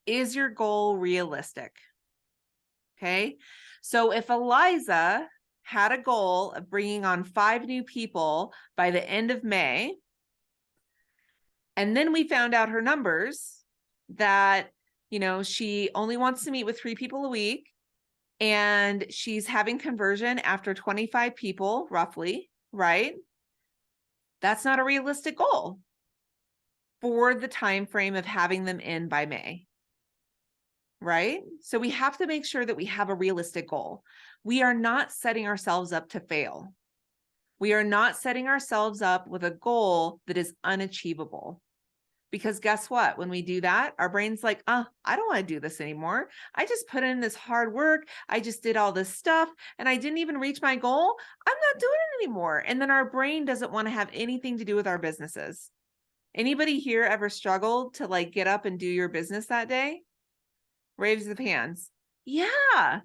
Is your goal realistic? Okay, so if Eliza had a goal of bringing on 5 new people by the end of May, and then we found out her numbers that, you know, she only wants to meet with 3 people a week, and she's having conversion after 25 people, roughly, right? That's not a realistic goal for the time frame of having them in by May, right? So we have to make sure that we have a realistic goal. We are not setting ourselves up to fail. We are not setting ourselves up with a goal that is unachievable. Because guess what? When we do that, our brain's like, I don't want to do this anymore. I just put in this hard work. I just did all this stuff and I didn't even reach my goal. I'm not doing it anymore. And then our brain doesn't want to have anything to do with our businesses. Anybody here ever struggled to like get up and do your business that day? Raise the hands. Yeah,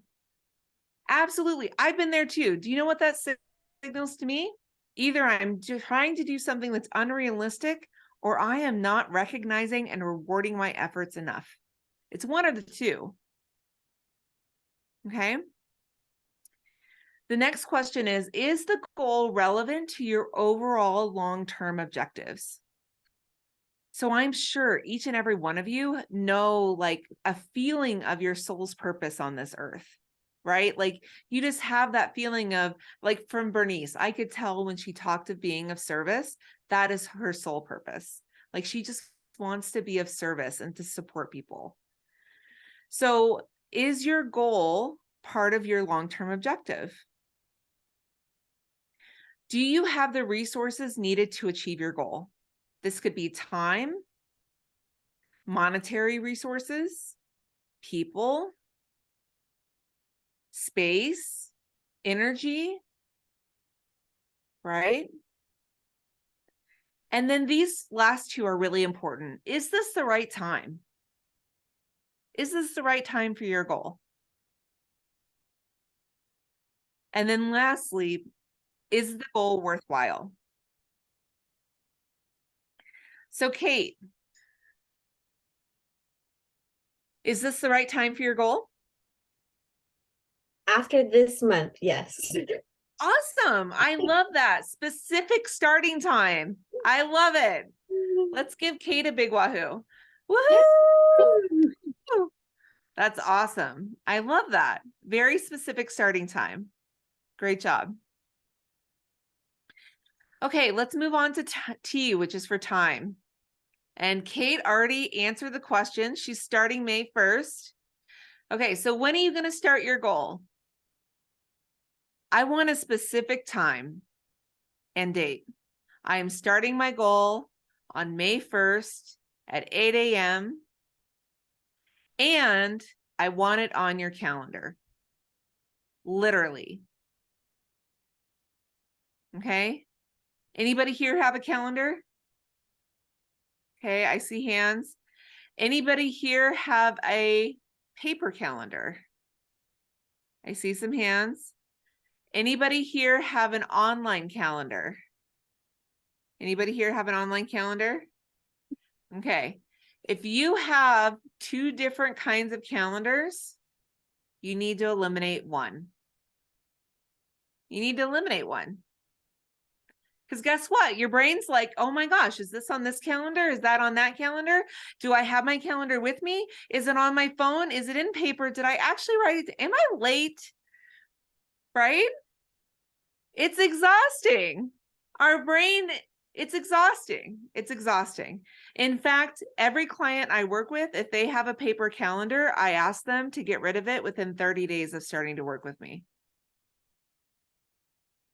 absolutely. I've been there too. Do you know what that signals to me? Either I'm trying to do something that's unrealistic, or I am not recognizing and rewarding my efforts enough. It's one of the two. Okay. The next question is the goal relevant to your overall long-term objectives? So I'm sure each and every one of you know like a feeling of your soul's purpose on this earth, right? Like you just have that feeling of, like from Bernice, I could tell when she talked of being of service, that is her soul purpose. Like she just wants to be of service and to support people. So is your goal part of your long-term objective? Do you have the resources needed to achieve your goal? This could be time, monetary resources, people, space, energy, right? And then these last two are really important. Is this the right time? Is this the right time for your goal? And then lastly, is the goal worthwhile? So Kate, is this the right time for your goal? After this month, yes. Awesome. I love that. Specific starting time. I love it. Let's give Kate a big wahoo. Woohoo! That's awesome. I love that. Very specific starting time. Great job. Okay, let's move on to T, which is for time. And Kate already answered the question. She's starting May 1st. Okay, so when are you going to start your goal? I want a specific time and date. I am starting my goal on May 1st at 8 a.m. and I want it on your calendar. Literally. Okay. Anybody here have a calendar? Okay, I see hands. Anybody here have a paper calendar? I see some hands. Anybody here have an online calendar? Anybody here have an online calendar? Okay. If you have two different kinds of calendars, you need to eliminate one. You need to eliminate one. Because guess what? Your brain's like, oh my gosh, is this on this calendar? Is that on that calendar? Do I have my calendar with me? Is it on my phone? Is it in paper? Did I actually write it? Am I late? Right? It's exhausting. Our brain, it's exhausting. It's exhausting. In fact, every client I work with, if they have a paper calendar, I ask them to get rid of it within 30 days of starting to work with me.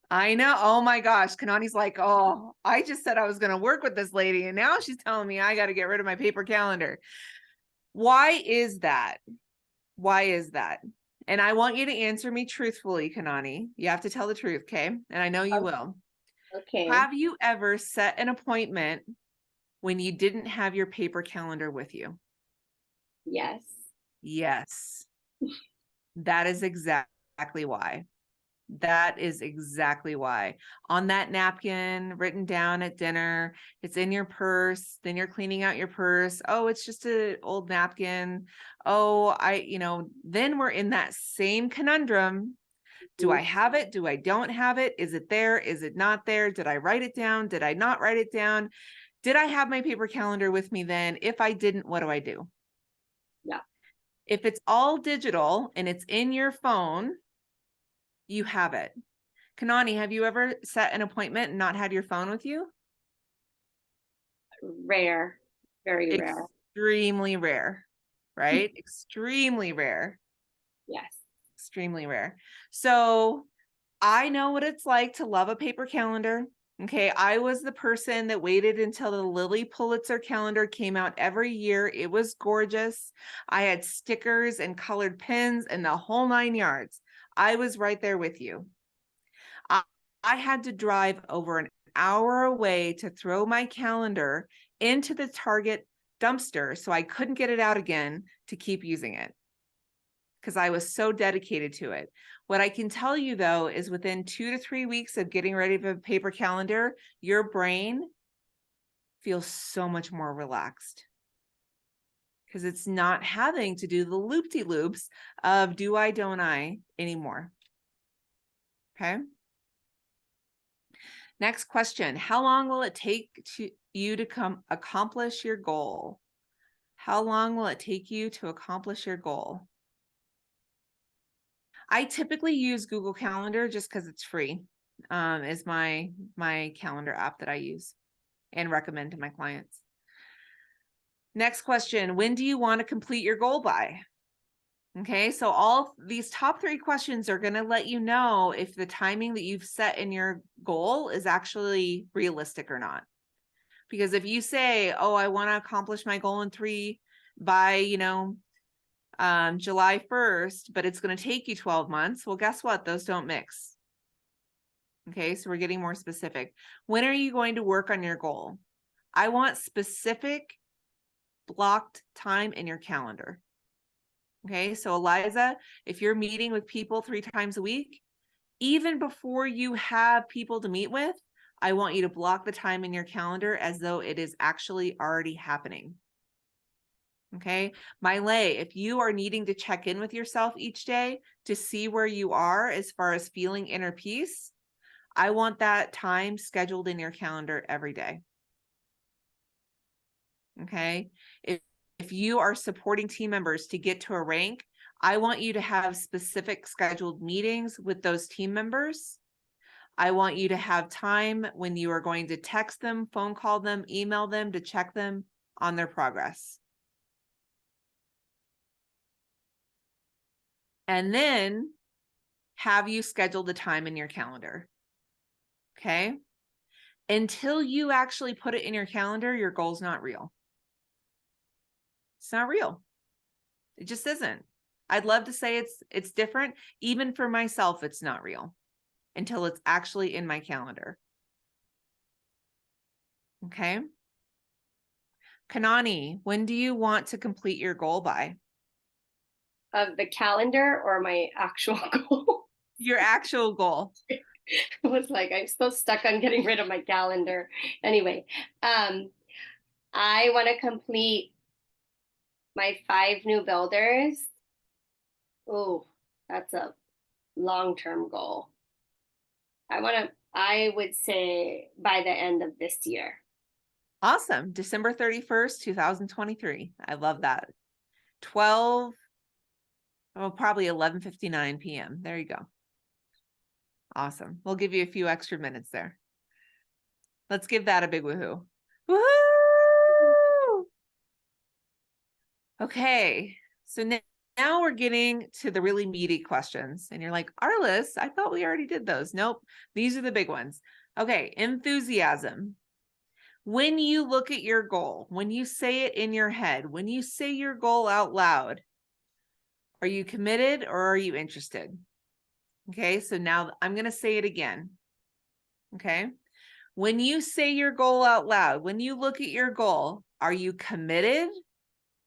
I know. Oh my gosh. Kanani's like, oh, I just said I was going to work with this lady and now she's telling me I got to get rid of my paper calendar. Why is that? Why is that? And I want you to answer me truthfully, Kanani. You have to tell the truth, okay? And I know you will. Okay. Have you ever set an appointment when you didn't have your paper calendar with you? Yes. Yes. That is exactly why. That is exactly why. On that napkin, written down at dinner, it's in your purse, then you're cleaning out your purse. Oh, it's just an old napkin. Oh, then we're in that same conundrum. Do I have it? Do I don't have it? Is it there? Is it not there? Did I write it down? Did I not write it down? Did I have my paper calendar with me then? If I didn't, what do I do? Yeah. If it's all digital and it's in your phone, you have it. Kanani, have you ever set an appointment and not had your phone with you? Rare. Very rare. Extremely rare, right? Extremely rare. Yes. Extremely rare. So I know what it's like to love a paper calendar. Okay, I was the person that waited until the Lilly Pulitzer calendar came out every year. It was gorgeous. I had stickers and colored pins and the whole 9 yards. I was right there with you. I had to drive over an hour away to throw my calendar into the Target dumpster so I couldn't get it out again to keep using it because I was so dedicated to it. What I can tell you though is within 2 to 3 weeks of getting ready for a paper calendar, your brain feels so much more relaxed because it's not having to do the loop-de-loops of do I, don't I anymore. Okay. Next question. How long will it take you to accomplish your goal? How long will it take you to accomplish your goal? I typically use Google Calendar just because it's free. Is my calendar app that I use and recommend to my clients. Next question. When do you want to complete your goal by? Okay, so all these top 3 questions are going to let you know if the timing that you've set in your goal is actually realistic or not. Because if you say, oh, I want to accomplish my goal in 3 by, July 1st, but it's going to take you 12 months. Well, guess what? Those don't mix. Okay, so we're getting more specific. When are you going to work on your goal? I want specific blocked time in your calendar. Okay, so Eliza, if you're meeting with people 3 times a week, even before you have people to meet with, I want you to block the time in your calendar as though it is actually already happening. Okay, Miley, if you are needing to check in with yourself each day to see where you are as far as feeling inner peace, I want that time scheduled in your calendar every day. Okay, if you are supporting team members to get to a rank, I want you to have specific scheduled meetings with those team members. I want you to have time when you are going to text them, phone call them, email them to check them on their progress. And then have you schedule the time in your calendar. Okay. Until you actually put it in your calendar, your goal's not real. It's not real. It just isn't. I'd love to say it's different. Even for myself, it's not real until it's actually in my calendar. Okay. Kanani, when do you want to complete your goal by? Of the calendar or my actual goal? Your actual goal. It was like, I'm still stuck on getting rid of my calendar. Anyway, I want to complete my 5 new builders. Oh, that's a long-term goal. I would say by the end of this year. Awesome. December 31st, 2023. I love that. 12, oh, probably 11:59 p.m. There you go. Awesome. We'll give you a few extra minutes there. Let's give that a big woohoo. Woohoo! Okay. So now we're getting to the really meaty questions. And you're like, Arliss, I thought we already did those. Nope. These are the big ones. Okay. Enthusiasm. When you look at your goal, when you say it in your head, when you say your goal out loud, are you committed or are you interested? Okay, so now I'm going to say it again. Okay, when you say your goal out loud, when you look at your goal, are you committed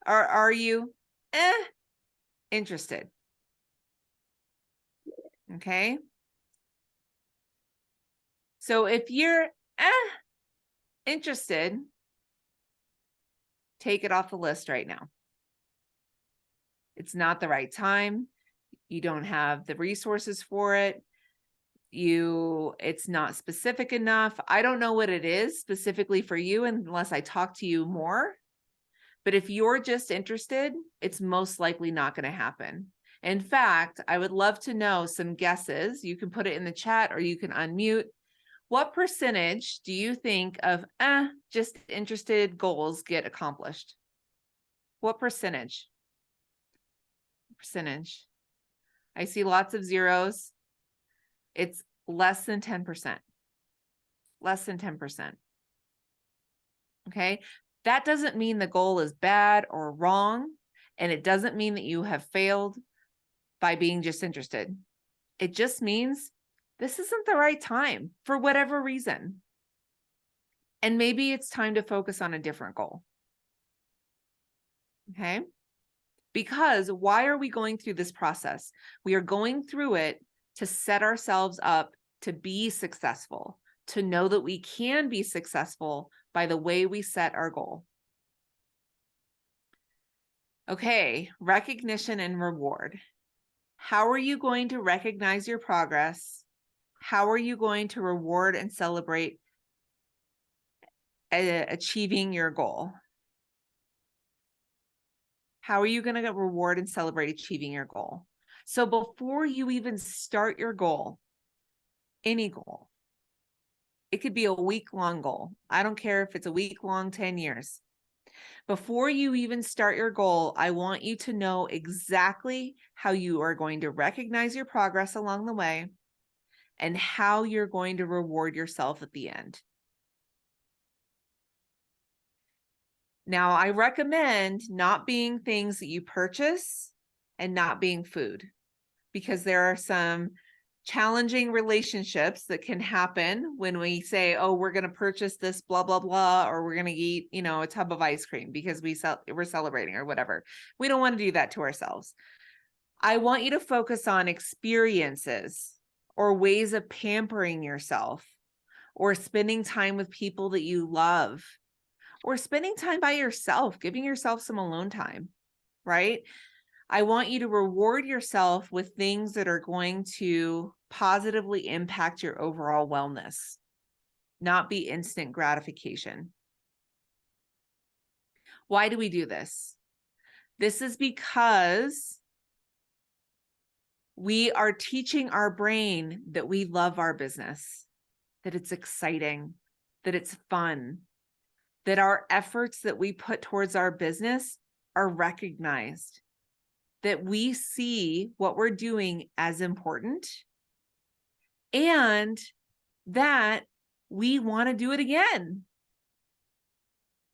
or are you interested? Okay, so if you're interested, take it off the list right now. It's not the right time. You don't have the resources for it. It's not specific enough. I don't know what it is specifically for you unless I talk to you more. But if you're just interested, it's most likely not going to happen. In fact, I would love to know some guesses. You can put it in the chat or you can unmute. What percentage do you think of just interested goals get accomplished? What percentage? Percentage. I see lots of zeros. It's less than 10%. Less than 10%. Okay. That doesn't mean the goal is bad or wrong. And it doesn't mean that you have failed by being just interested. It just means this isn't the right time for whatever reason. And maybe it's time to focus on a different goal. Okay. Because why are we going through this process? We are going through it to set ourselves up to be successful, to know that we can be successful by the way we set our goal. Okay, recognition and reward. How are you going to recognize your progress? How are you going to reward and celebrate achieving your goal? How are you going to reward and celebrate achieving your goal? So before you even start your goal, any goal, it could be a week-long goal. I don't care if it's a week-long, 10 years. Before you even start your goal, I want you to know exactly how you are going to recognize your progress along the way and how you're going to reward yourself at the end. Now, I recommend not being things that you purchase and not being food, because there are some challenging relationships that can happen when we say, oh, we're going to purchase this blah, blah, blah, or we're going to eat, you know, a tub of ice cream because we're celebrating or whatever. We don't want to do that to ourselves. I want you to focus on experiences or ways of pampering yourself, or spending time with people that you love, or spending time by yourself, giving yourself some alone time, right? I want you to reward yourself with things that are going to positively impact your overall wellness, not be instant gratification. Why do we do this? This is because we are teaching our brain that we love our business, that it's exciting, that it's fun, that our efforts that we put towards our business are recognized, that we see what we're doing as important, and that we want to do it again,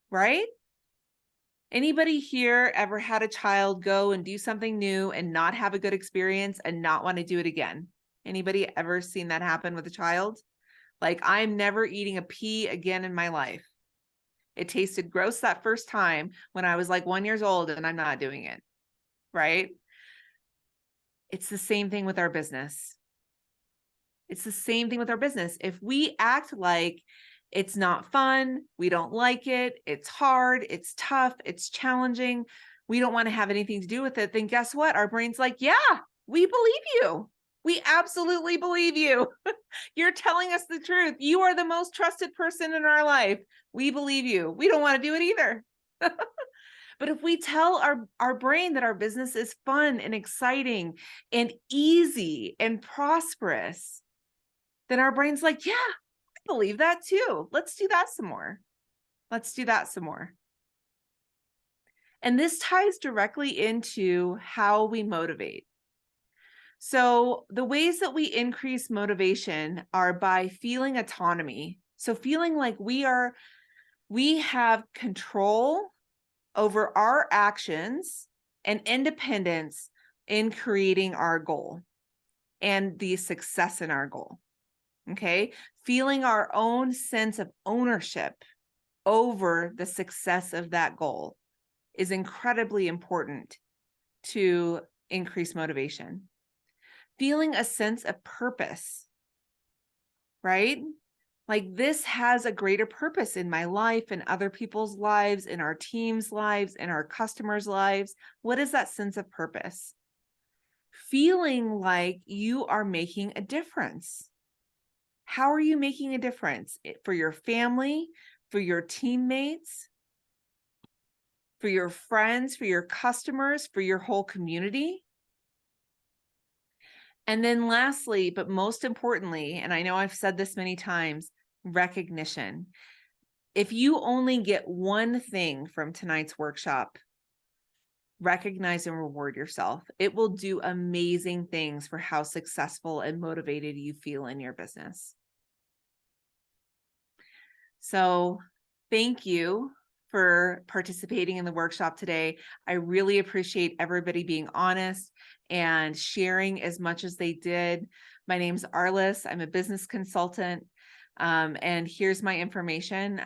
right? Anybody here ever had a child go and do something new and not have a good experience and not want to do it again? Anybody ever seen that happen with a child? Like, I'm never eating a pea again in my life. It tasted gross that first time when I was like 1 year old, and I'm not doing it, right? It's the same thing with our business. It's the same thing with our business. If we act like it's not fun, we don't like it, it's hard, it's tough, it's challenging, we don't want to have anything to do with it, then guess what? Our brain's like, yeah, we believe you. We absolutely believe you. You're telling us the truth. You are the most trusted person in our life. We believe you. We don't want to do it either. But if we tell our brain that our business is fun and exciting and easy and prosperous, then our brain's like, yeah, I believe that too. Let's do that some more. Let's do that some more. And this ties directly into how we motivate. So the ways that we increase motivation are by feeling autonomy. So feeling like we have control over our actions and independence in creating our goal and the success in our goal. Okay. Feeling our own sense of ownership over the success of that goal is incredibly important to increase motivation. Feeling a sense of purpose, right? Like, this has a greater purpose in my life and other people's lives, in our team's lives, in our customers' lives. What is that sense of purpose? Feeling like you are making a difference. How are you making a difference for your family, for your teammates, for your friends, for your customers, for your whole community? And then lastly, but most importantly, and I know I've said this many times, recognition. If you only get one thing from tonight's workshop, recognize and reward yourself. It will do amazing things for how successful and motivated you feel in your business. So thank you for participating in the workshop today. I really appreciate everybody being honest and sharing as much as they did. My name's Arliss. I'm a business consultant, and here's my information.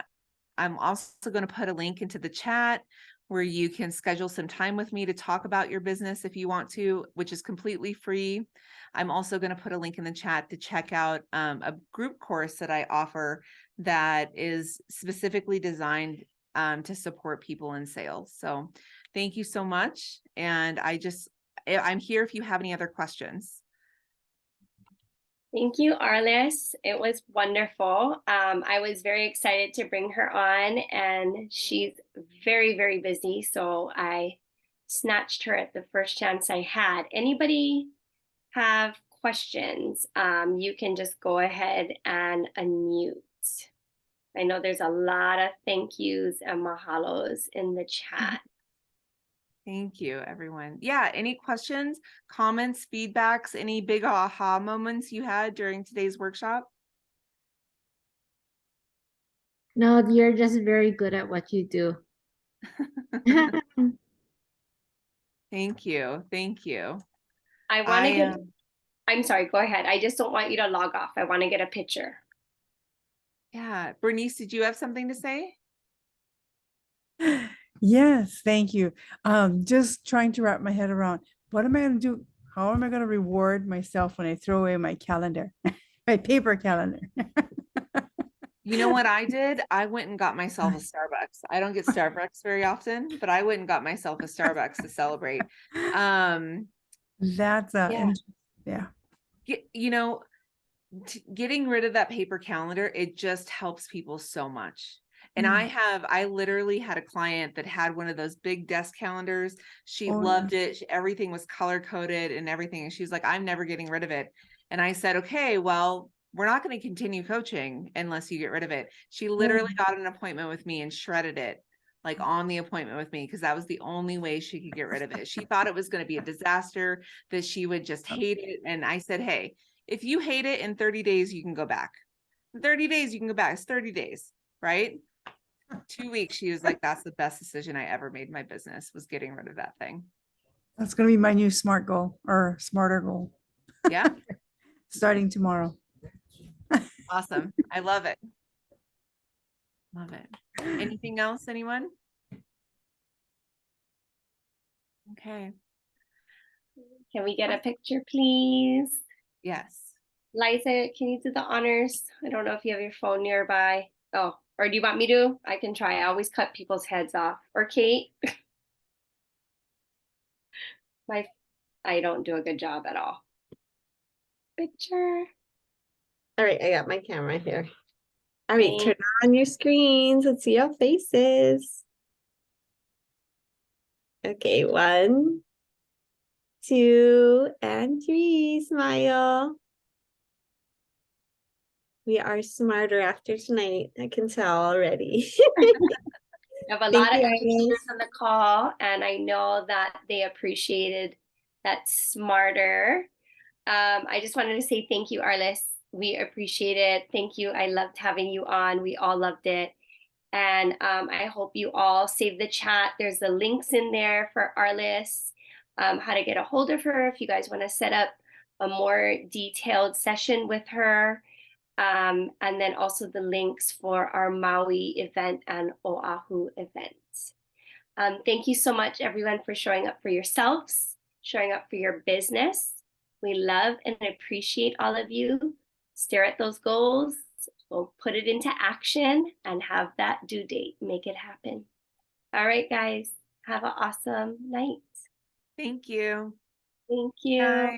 I'm also going to put a link into the chat where you can schedule some time with me to talk about your business if you want to, which is completely free. I'm also going to put a link in the chat to check out a group course that I offer that is specifically designed to support people in sales. So thank you so much. And I'm here if you have any other questions. Thank you, Arliss. It was wonderful. I was very excited to bring her on, and she's very, very busy. So I snatched her at the first chance I had. Anybody have questions? You can just go ahead and unmute. I know there's a lot of thank yous and mahalos in the chat. Thank you, everyone. Yeah, any questions, comments, feedbacks, any big aha moments you had during today's workshop? No, you're just very good at what you do. Thank you. Thank you. I want to get, am I'm sorry, go ahead. I just don't want you to log off. I want to get a picture. yeah. Bernice, did you have something to say? Yes, thank you. Just trying to wrap my head around what am I going to do? How am I going to reward myself when I throw away my calendar, my paper calendar? You know what I did? I went and got myself a Starbucks. I don't get Starbucks very often, but I went and got myself a Starbucks to celebrate. That's Yeah. yeah. You know, getting rid of that paper calendar, it just helps people so much. And I literally had a client that had one of those big desk calendars. She Oh, loved it. Everything was color coded and everything. And she's like, I'm never getting rid of it. And I said, okay, well, we're not going to continue coaching unless you get rid of it. She literally got an appointment with me and shredded it like on the appointment with me because that was the only way she could get rid of it. She thought it was going to be a disaster, that she would just hate it. And I said, hey, if you hate it in 30 days, you can go back. In 30 days, you can go back. It's 30 days, right? 2 weeks, she was like, that's the best decision I ever made in my business, was getting rid of that thing. That's going to be my new SMART goal or smarter goal. Yeah. Starting tomorrow. Awesome. I love it. Love it. Anything else, anyone? Okay. Can we get a picture, please? Yes. Liza, can you do the honors? I don't know if you have your phone nearby. Oh, or do you want me to? I can try. I always cut people's heads off. Or Kate? I don't do a good job at all. Picture. All right, I got my camera here. All right, Thanks. turn on your screens. Let's see our faces. Okay, 1, 2, and 3. Smile. We are smarter after tonight. I can tell already. I have a Thank lot of you, educators Arliss. on the call, and I know that they appreciated that smarter. I just wanted to say thank you, Arliss. We appreciate it. Thank you. I loved having you on. We all loved it. And I hope you all save the chat. There's the links in there for Arliss, how to get a hold of her if you guys want to set up a more detailed session with her. And then also the links for our Maui event and Oahu event. Thank you so much, everyone, for showing up for yourselves, showing up for your business. We love and appreciate all of you. Stare at those goals, we'll put it into action, and have that due date. Make it happen. All right, guys, have an awesome night. Thank you. Thank you. Bye.